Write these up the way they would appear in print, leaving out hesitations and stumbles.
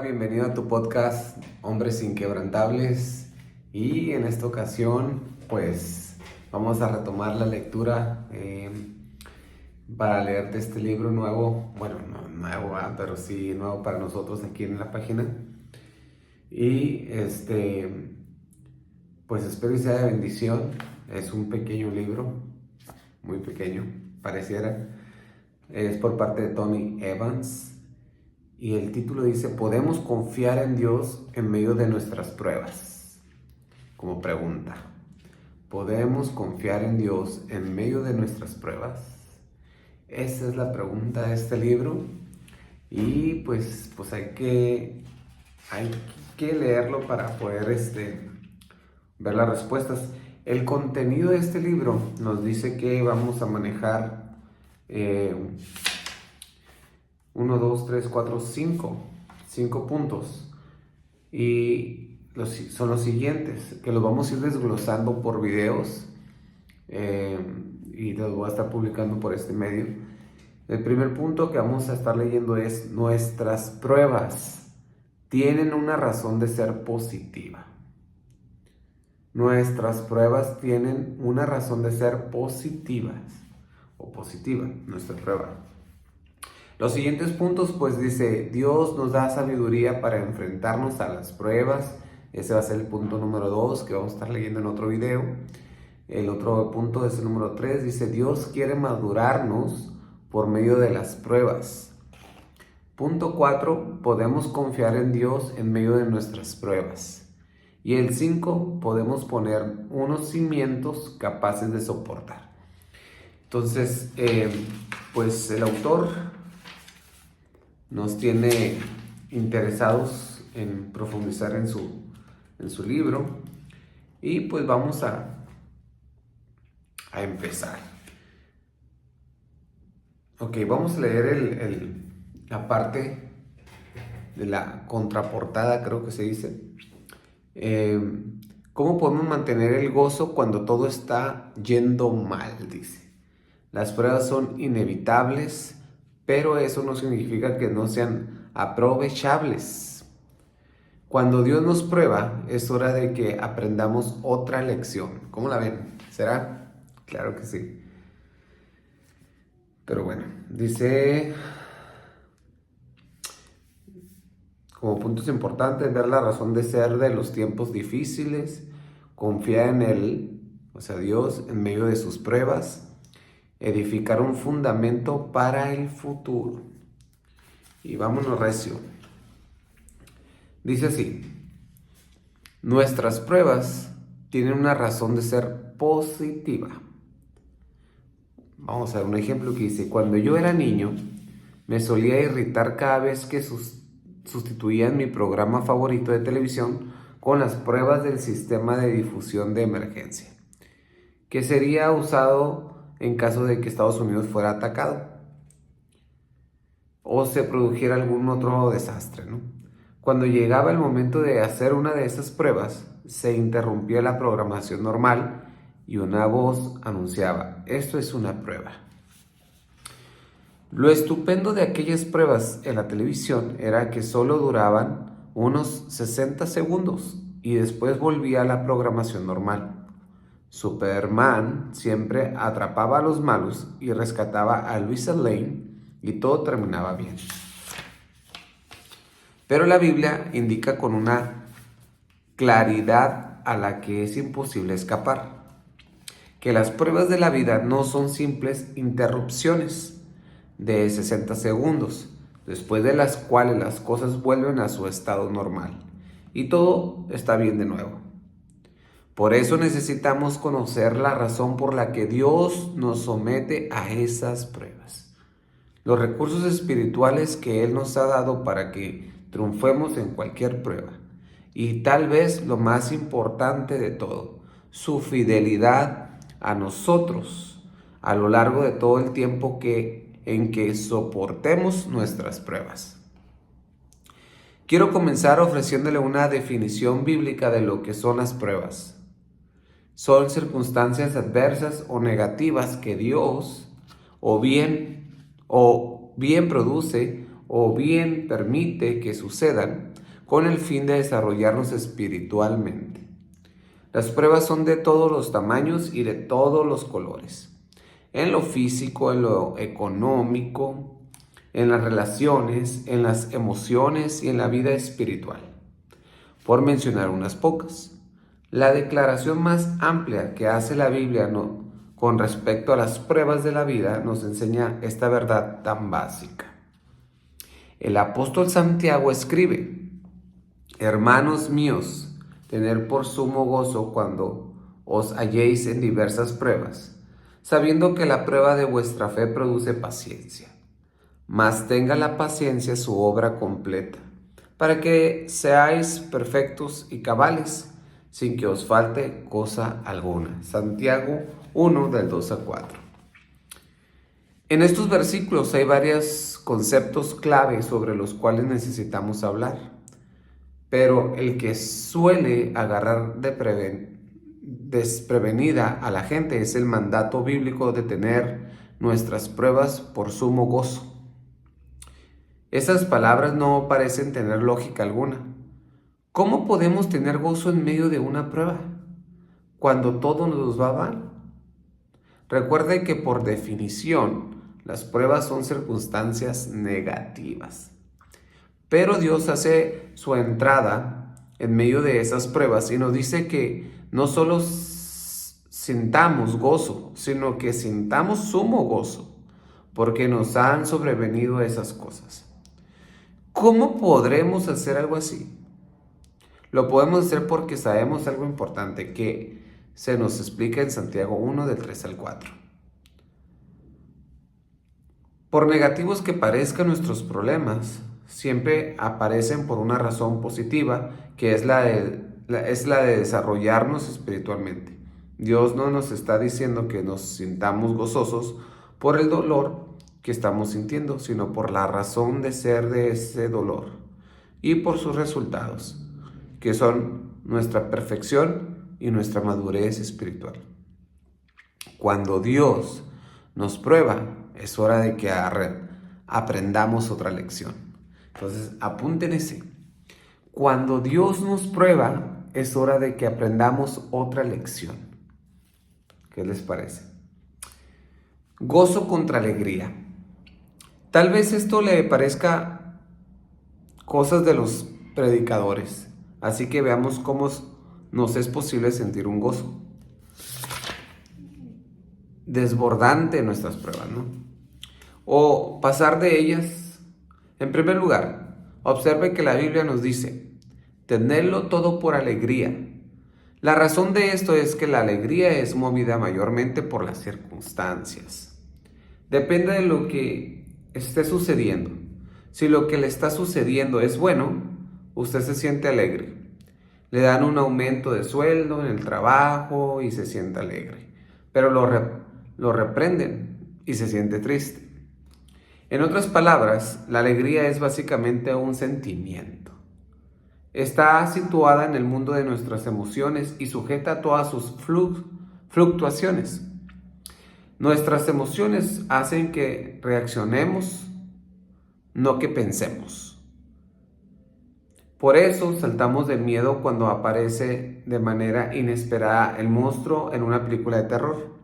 bienvenido a tu podcast Hombres Inquebrantables y en esta ocasión pues vamos a retomar la lectura para leerte este libro nuevo, bueno no nuevo, pero sí nuevo para nosotros aquí en la página y pues espero que sea de bendición. Es un pequeño libro, muy pequeño pareciera, es por parte de Tony Evans. Y el título dice: ¿podemos confiar en Dios en medio de nuestras pruebas? Como pregunta, ¿podemos confiar en Dios en medio de nuestras pruebas? Esa es la pregunta de este libro. Y pues hay que leerlo para poder ver las respuestas. El contenido de este libro nos dice que vamos a manejar 1, 2, 3, 4, 5 puntos. Y son los siguientes, que los vamos a ir desglosando por videos y los voy a estar publicando por este medio. El primer punto que vamos a estar leyendo es: nuestras pruebas tienen una razón de ser positiva. Nuestras pruebas tienen una razón de ser positivas o positiva, nuestra prueba. Los siguientes puntos pues dice: Dios nos da sabiduría para enfrentarnos a las pruebas. Ese va a ser el punto número 2 que vamos a estar leyendo en otro video. El otro punto es el número 3, dice: Dios quiere madurarnos por medio de las pruebas. Punto 4, podemos confiar en Dios en medio de nuestras pruebas. Y el 5, podemos poner unos cimientos capaces de soportar. Entonces, pues el autor nos tiene interesados en profundizar en su libro y pues vamos a empezar. Ok, vamos a leer la parte de la contraportada, creo que se dice. ¿Cómo podemos mantener el gozo cuando todo está yendo mal? Dice: las pruebas son inevitables, pero eso no significa que no sean aprovechables. Cuando Dios nos prueba, es hora de que aprendamos otra lección. ¿Cómo la ven? ¿Será? Claro que sí. Pero bueno, dice, como puntos importantes, ver la razón de ser de los tiempos difíciles, confiar en Él, o sea, Dios, en medio de sus pruebas, edificar un fundamento para el futuro. Y vámonos recio. Dice así: nuestras pruebas tienen una razón de ser positiva. Vamos a ver un ejemplo que dice: cuando yo era niño, me solía irritar cada vez que sustituían mi programa favorito de televisión con las pruebas del sistema de difusión de emergencia, que sería usado en caso de que Estados Unidos fuera atacado o se produjera algún otro desastre, ¿no? Cuando llegaba el momento de hacer una de esas pruebas, se interrumpía la programación normal y una voz anunciaba: esto es una prueba. Lo estupendo de aquellas pruebas en la televisión era que solo duraban unos 60 segundos y después volvía a la programación normal. Superman siempre atrapaba a los malos y rescataba a Lois Lane y todo terminaba bien. Pero la Biblia indica con una claridad a la que es imposible escapar, que las pruebas de la vida no son simples interrupciones de 60 segundos, después de las cuales las cosas vuelven a su estado normal y todo está bien de nuevo. Por eso necesitamos conocer la razón por la que Dios nos somete a esas pruebas, los recursos espirituales que Él nos ha dado para que triunfemos en cualquier prueba, y tal vez lo más importante de todo, su fidelidad a nosotros a lo largo de todo el tiempo en que soportemos nuestras pruebas. Quiero comenzar ofreciéndole una definición bíblica de lo que son las pruebas. Son circunstancias adversas o negativas que Dios o bien produce o bien permite que sucedan con el fin de desarrollarnos espiritualmente. Las pruebas son de todos los tamaños y de todos los colores. En lo físico, en lo económico, en las relaciones, en las emociones y en la vida espiritual. Por mencionar unas pocas. La declaración más amplia que hace la Biblia con respecto a las pruebas de la vida nos enseña esta verdad tan básica. El apóstol Santiago escribe: Hermanos míos, tened por sumo gozo cuando os halléis en diversas pruebas, sabiendo que la prueba de vuestra fe produce paciencia. Mas tenga la paciencia su obra completa, para que seáis perfectos y cabales, sin que os falte cosa alguna. Santiago 1, del 2 al 4. En estos versículos hay varios conceptos clave sobre los cuales necesitamos hablar, pero el que suele agarrar desprevenida a la gente es el mandato bíblico de tener nuestras pruebas por sumo gozo. Esas palabras no parecen tener lógica alguna. ¿Cómo podemos tener gozo en medio de una prueba, cuando todo nos va mal? Recuerde que por definición, las pruebas son circunstancias negativas. Pero Dios hace su entrada en medio de esas pruebas y nos dice que no solo sintamos gozo, sino que sintamos sumo gozo, porque nos han sobrevenido esas cosas. ¿Cómo podremos hacer algo así? Lo podemos hacer porque sabemos algo importante que se nos explica en Santiago 1, del 3 al 4. Por negativos que parezcan nuestros problemas, siempre aparecen por una razón positiva, que es la de desarrollarnos espiritualmente. Dios no nos está diciendo que nos sintamos gozosos por el dolor que estamos sintiendo, sino por la razón de ser de ese dolor y por sus resultados, que son nuestra perfección y nuestra madurez espiritual. Cuando Dios nos prueba, es hora de que aprendamos otra lección. Entonces, apúnten ese. Cuando Dios nos prueba, es hora de que aprendamos otra lección. ¿Qué les parece? Gozo contra alegría. Tal vez esto le parezca cosas de los predicadores, así que veamos cómo nos es posible sentir un gozo desbordante en nuestras pruebas, ¿no? O pasar de ellas. En primer lugar, observe que la Biblia nos dice: tenedlo todo por alegría. La razón de esto es que la alegría es movida mayormente por las circunstancias. Depende de lo que esté sucediendo. Si lo que le está sucediendo es bueno, usted se siente alegre. Le dan un aumento de sueldo en el trabajo y se siente alegre. Pero lo reprenden y se siente triste. En otras palabras, la alegría es básicamente un sentimiento. Está situada en el mundo de nuestras emociones y sujeta a todas sus fluctuaciones. Nuestras emociones hacen que reaccionemos, no que pensemos. Por eso saltamos de miedo cuando aparece de manera inesperada el monstruo en una película de terror.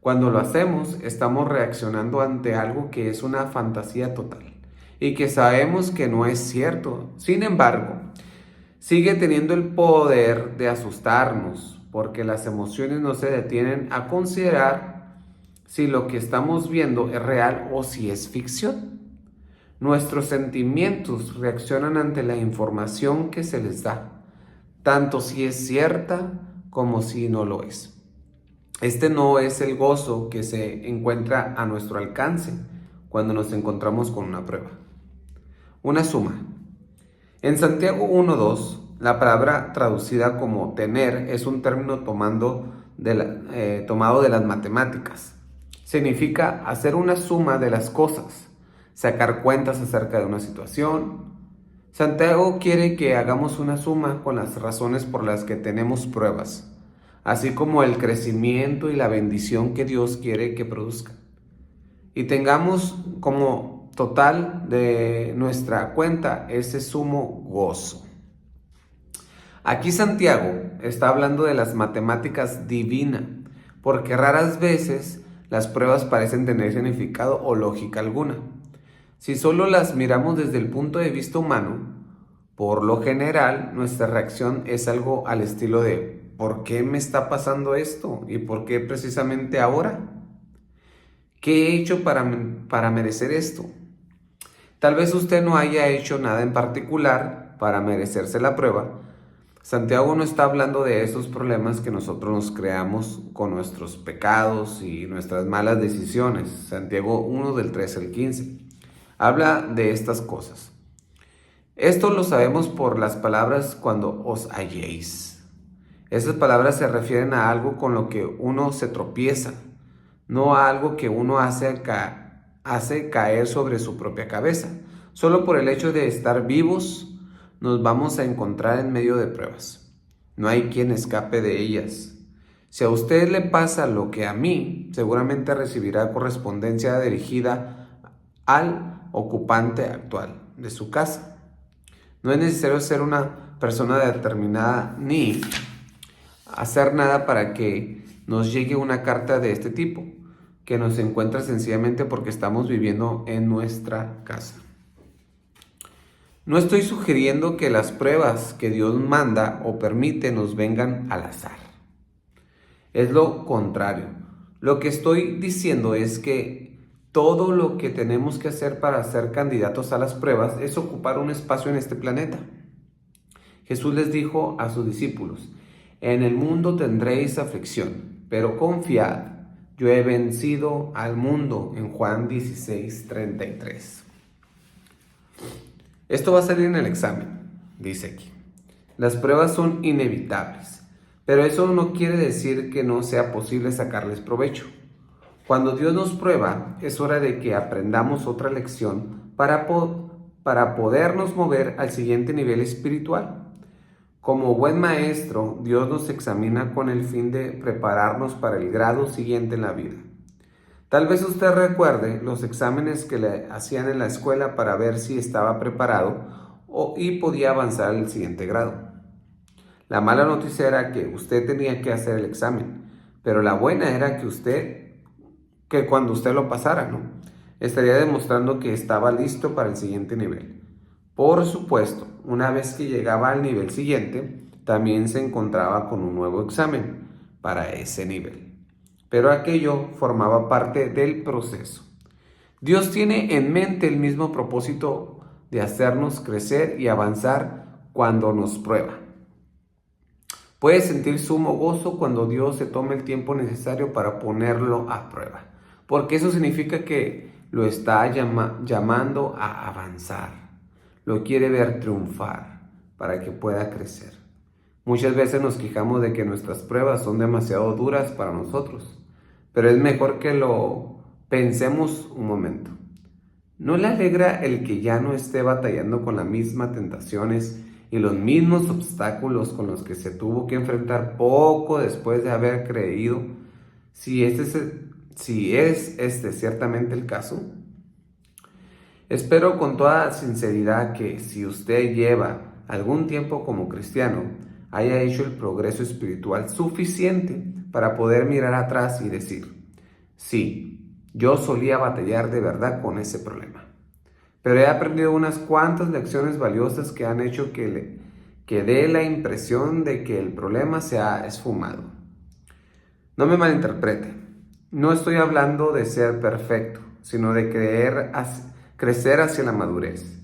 Cuando lo hacemos, estamos reaccionando ante algo que es una fantasía total y que sabemos que no es cierto. Sin embargo, sigue teniendo el poder de asustarnos, porque las emociones no se detienen a considerar si lo que estamos viendo es real o si es ficción. Nuestros sentimientos reaccionan ante la información que se les da, tanto si es cierta como si no lo es. Este no es el gozo que se encuentra a nuestro alcance cuando nos encontramos con una prueba. Una suma. En Santiago 1:2, la palabra traducida como tener es un término tomado de las matemáticas. Significa hacer una suma de las cosas, sacar cuentas acerca de una situación. Santiago quiere que hagamos una suma con las razones por las que tenemos pruebas, así como el crecimiento y la bendición que Dios quiere que produzca. Y tengamos como total de nuestra cuenta ese sumo gozo. Aquí Santiago está hablando de las matemáticas divinas, porque raras veces las pruebas parecen tener significado o lógica alguna. Si solo las miramos desde el punto de vista humano, por lo general nuestra reacción es algo al estilo de ¿por qué me está pasando esto? ¿Y por qué precisamente ahora? ¿Qué he hecho para merecer esto? Tal vez usted no haya hecho nada en particular para merecerse la prueba. Santiago no está hablando de esos problemas que nosotros nos creamos con nuestros pecados y nuestras malas decisiones. Santiago 1 del 13 al 15. Habla de estas cosas. Esto lo sabemos por las palabras cuando os halléis. Esas palabras se refieren a algo con lo que uno se tropieza, no a algo que uno hace caer sobre su propia cabeza. Solo por el hecho de estar vivos, nos vamos a encontrar en medio de pruebas. No hay quien escape de ellas. Si a usted le pasa lo que a mí, seguramente recibirá correspondencia dirigida al ocupante actual de su casa. No es necesario ser una persona determinada ni hacer nada para que nos llegue una carta de este tipo, que nos encuentra sencillamente porque estamos viviendo en nuestra casa. No estoy sugiriendo que las pruebas que Dios manda o permite nos vengan al azar. Es lo contrario. Lo que estoy diciendo es que todo lo que tenemos que hacer para ser candidatos a las pruebas es ocupar un espacio en este planeta. Jesús les dijo a sus discípulos: en el mundo tendréis aflicción, pero confiad, yo he vencido al mundo, en Juan 16:33. Esto va a salir en el examen, dice aquí. Las pruebas son inevitables, pero eso no quiere decir que no sea posible sacarles provecho. Cuando Dios nos prueba, es hora de que aprendamos otra lección para podernos mover al siguiente nivel espiritual. Como buen maestro, Dios nos examina con el fin de prepararnos para el grado siguiente en la vida. Tal vez usted recuerde los exámenes que le hacían en la escuela para ver si estaba preparado y podía avanzar al siguiente grado. La mala noticia era que usted tenía que hacer el examen, pero la buena era que cuando usted lo pasara, ¿no?, estaría demostrando que estaba listo para el siguiente nivel. Por supuesto, una vez que llegaba al nivel siguiente, también se encontraba con un nuevo examen para ese nivel. Pero aquello formaba parte del proceso. Dios tiene en mente el mismo propósito de hacernos crecer y avanzar cuando nos prueba. Puede sentir sumo gozo cuando Dios se tome el tiempo necesario para ponerlo a prueba, porque eso significa que lo está llamando a avanzar. Lo quiere ver triunfar para que pueda crecer. Muchas veces nos quejamos de que nuestras pruebas son demasiado duras para nosotros, pero es mejor que lo pensemos un momento. ¿No le alegra el que ya no esté batallando con las mismas tentaciones y los mismos obstáculos con los que se tuvo que enfrentar poco después de haber creído, si es este ciertamente el caso? Espero con toda sinceridad que si usted lleva algún tiempo como cristiano, haya hecho el progreso espiritual suficiente para poder mirar atrás y decir: sí, yo solía batallar de verdad con ese problema, pero he aprendido unas cuantas lecciones valiosas que han hecho que dé la impresión de que el problema se ha esfumado. No me malinterprete, no estoy hablando de ser perfecto, sino de crecer hacia la madurez.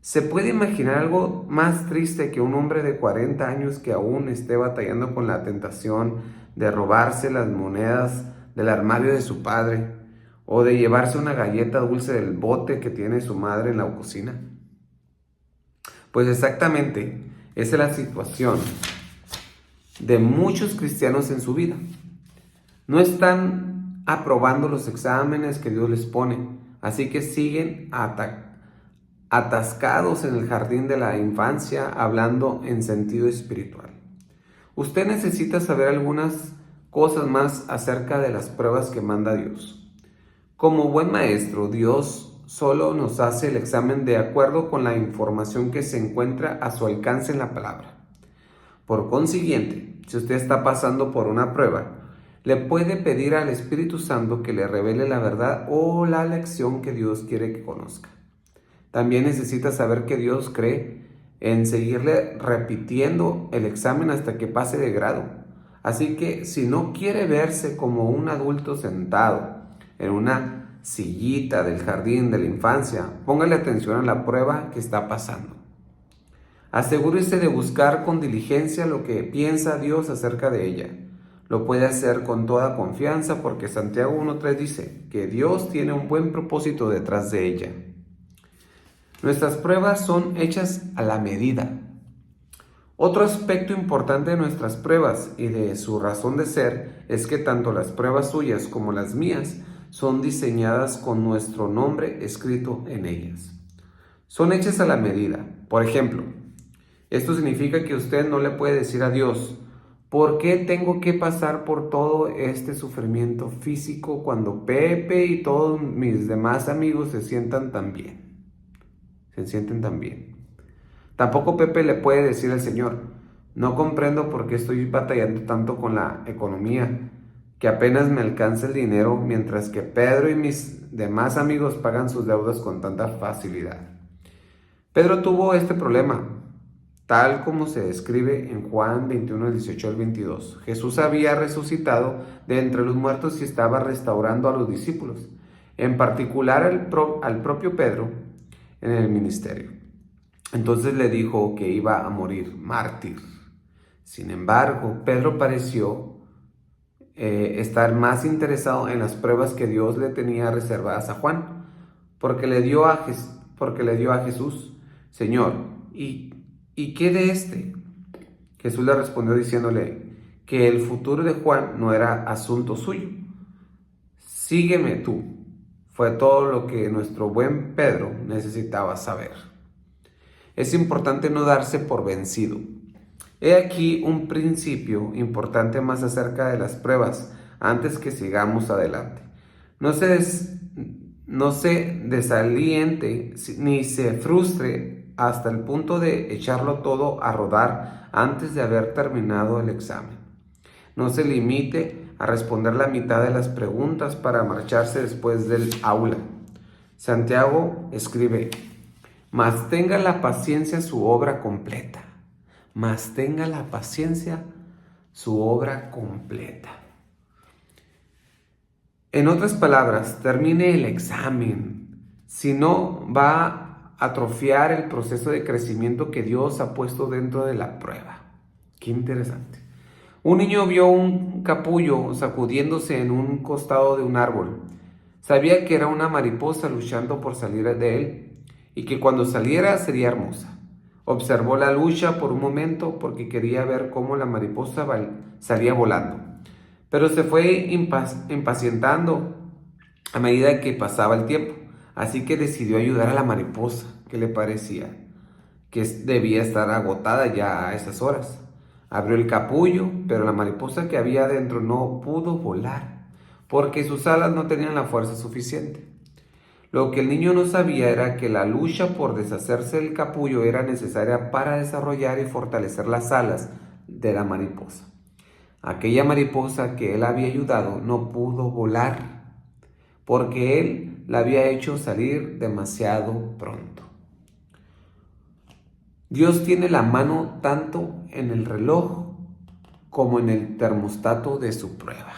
¿Se puede imaginar algo más triste que un hombre de 40 años que aún esté batallando con la tentación de robarse las monedas del armario de su padre o de llevarse una galleta dulce del bote que tiene su madre en la cocina? Pues exactamente, esa es la situación de muchos cristianos en su vida. No están aprobando los exámenes que Dios les pone, así que siguen atascados en el jardín de la infancia, hablando en sentido espiritual. Usted necesita saber algunas cosas más acerca de las pruebas que manda Dios. Como buen maestro, Dios solo nos hace el examen de acuerdo con la información que se encuentra a su alcance en la palabra. Por consiguiente, si usted está pasando por una prueba, le puede pedir al Espíritu Santo que le revele la verdad o la lección que Dios quiere que conozca. También necesita saber que Dios cree en seguirle repitiendo el examen hasta que pase de grado. Así que si no quiere verse como un adulto sentado en una sillita del jardín de la infancia, póngale atención a la prueba que está pasando. Asegúrese de buscar con diligencia lo que piensa Dios acerca de ella. Lo puede hacer con toda confianza porque Santiago 1:3 dice que Dios tiene un buen propósito detrás de ella. Nuestras pruebas son hechas a la medida. Otro aspecto importante de nuestras pruebas y de su razón de ser es que tanto las pruebas suyas como las mías son diseñadas con nuestro nombre escrito en ellas. Son hechas a la medida. Por ejemplo, esto significa que usted no le puede decir a Dios: ¿por qué tengo que pasar por todo este sufrimiento físico cuando Pepe y todos mis demás amigos se sienten tan bien? Tampoco Pepe le puede decir al Señor: no comprendo por qué estoy batallando tanto con la economía, que apenas me alcanza el dinero, mientras que Pedro y mis demás amigos pagan sus deudas con tanta facilidad. Pedro tuvo este problema, tal como se describe en Juan 21, 18 al 22. Jesús había resucitado de entre los muertos y estaba restaurando a los discípulos, en particular al propio Pedro, en el ministerio. Entonces le dijo que iba a morir mártir. Sin embargo, Pedro pareció estar más interesado en las pruebas que Dios le tenía reservadas a Juan, porque le dio a Jesús: Señor, ¿y qué de este? Jesús le respondió diciéndole que el futuro de Juan no era asunto suyo. Sígueme tú. Fue todo lo que nuestro buen Pedro necesitaba saber. Es importante no darse por vencido. He aquí un principio importante más acerca de las pruebas antes que sigamos adelante. No se desaliente ni se frustre hasta el punto de echarlo todo a rodar antes de haber terminado el examen. No se limite a responder la mitad de las preguntas para marcharse después del aula. Santiago escribe: mas tenga la paciencia su obra completa. Mas tenga la paciencia su obra completa. En otras palabras, termine el examen. Si no, va a atrofiar el proceso de crecimiento que Dios ha puesto dentro de la prueba. Qué interesante. Un niño vio un capullo sacudiéndose en un costado de un árbol. Sabía que era una mariposa luchando por salir de él y que cuando saliera sería hermosa. Observó la lucha por un momento porque quería ver cómo la mariposa salía volando, pero se fue impacientando a medida que pasaba el tiempo. Así que decidió ayudar a la mariposa, que le parecía que debía estar agotada ya a esas horas. Abrió el capullo, pero la mariposa que había adentro no pudo volar, porque sus alas no tenían la fuerza suficiente. Lo que el niño no sabía era que la lucha por deshacerse del capullo era necesaria para desarrollar y fortalecer las alas de la mariposa. Aquella mariposa que él había ayudado no pudo volar, porque él la había hecho salir demasiado pronto. Dios tiene la mano tanto en el reloj como en el termostato de su prueba.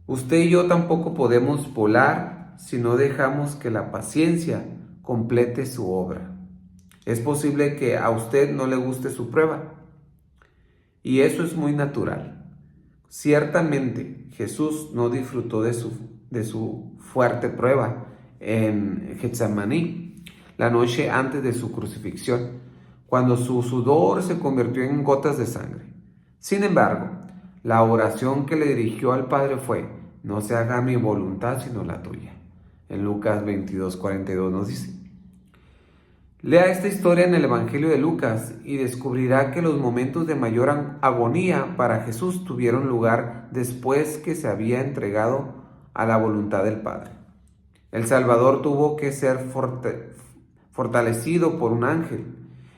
Usted y yo tampoco podemos volar si no dejamos que la paciencia complete su obra. Es posible que a usted no le guste su prueba, y eso es muy natural. Ciertamente, Jesús no disfrutó de su fuerte prueba en Getsemaní, la noche antes de su crucifixión, cuando su sudor se convirtió en gotas de sangre. Sin embargo, la oración que le dirigió al Padre fue: no se haga mi voluntad sino la tuya. En Lucas 22:42 nos dice. Lea esta historia en el Evangelio de Lucas y descubrirá que los momentos de mayor agonía para Jesús tuvieron lugar después que se había entregado a la voluntad del Padre. El Salvador tuvo que ser fortalecido por un ángel.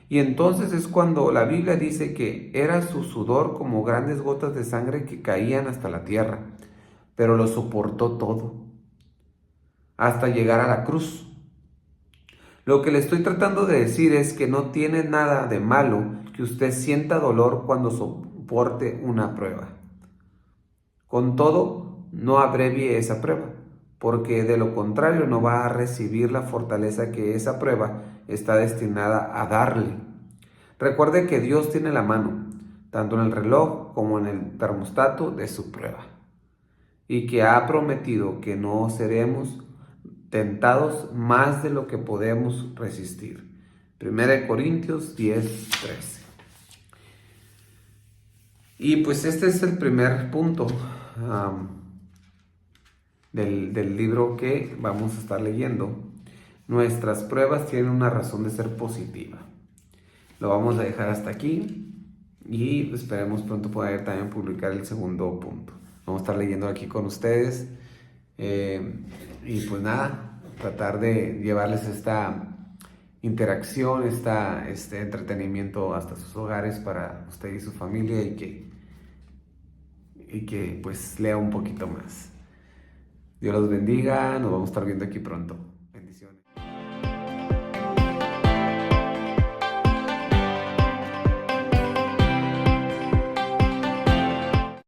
Y entonces es cuando la Biblia dice que era su sudor como grandes gotas de sangre que caían hasta la tierra, pero lo soportó todo, hasta llegar a la cruz. Lo que le estoy tratando de decir es que no tiene nada de malo que usted sienta dolor cuando soporte una prueba. Con todo, no abrevie esa prueba, porque de lo contrario no va a recibir la fortaleza que esa prueba está destinada a darle. Recuerde que Dios tiene la mano, tanto en el reloj como en el termostato de su prueba, y que ha prometido que no seremos tentados más de lo que podemos resistir. 1 Corintios 10:13. Y pues este es el primer punto del libro que vamos a estar leyendo. Nuestras pruebas tienen una razón de ser positiva. Lo vamos a dejar hasta aquí y esperemos pronto poder también publicar el segundo punto. Vamos a estar leyendo aquí con ustedes y pues nada, tratar de llevarles esta interacción, este entretenimiento hasta sus hogares para usted y su familia y que pues lea un poquito más. Dios los bendiga, nos vamos a estar viendo aquí pronto. Bendiciones.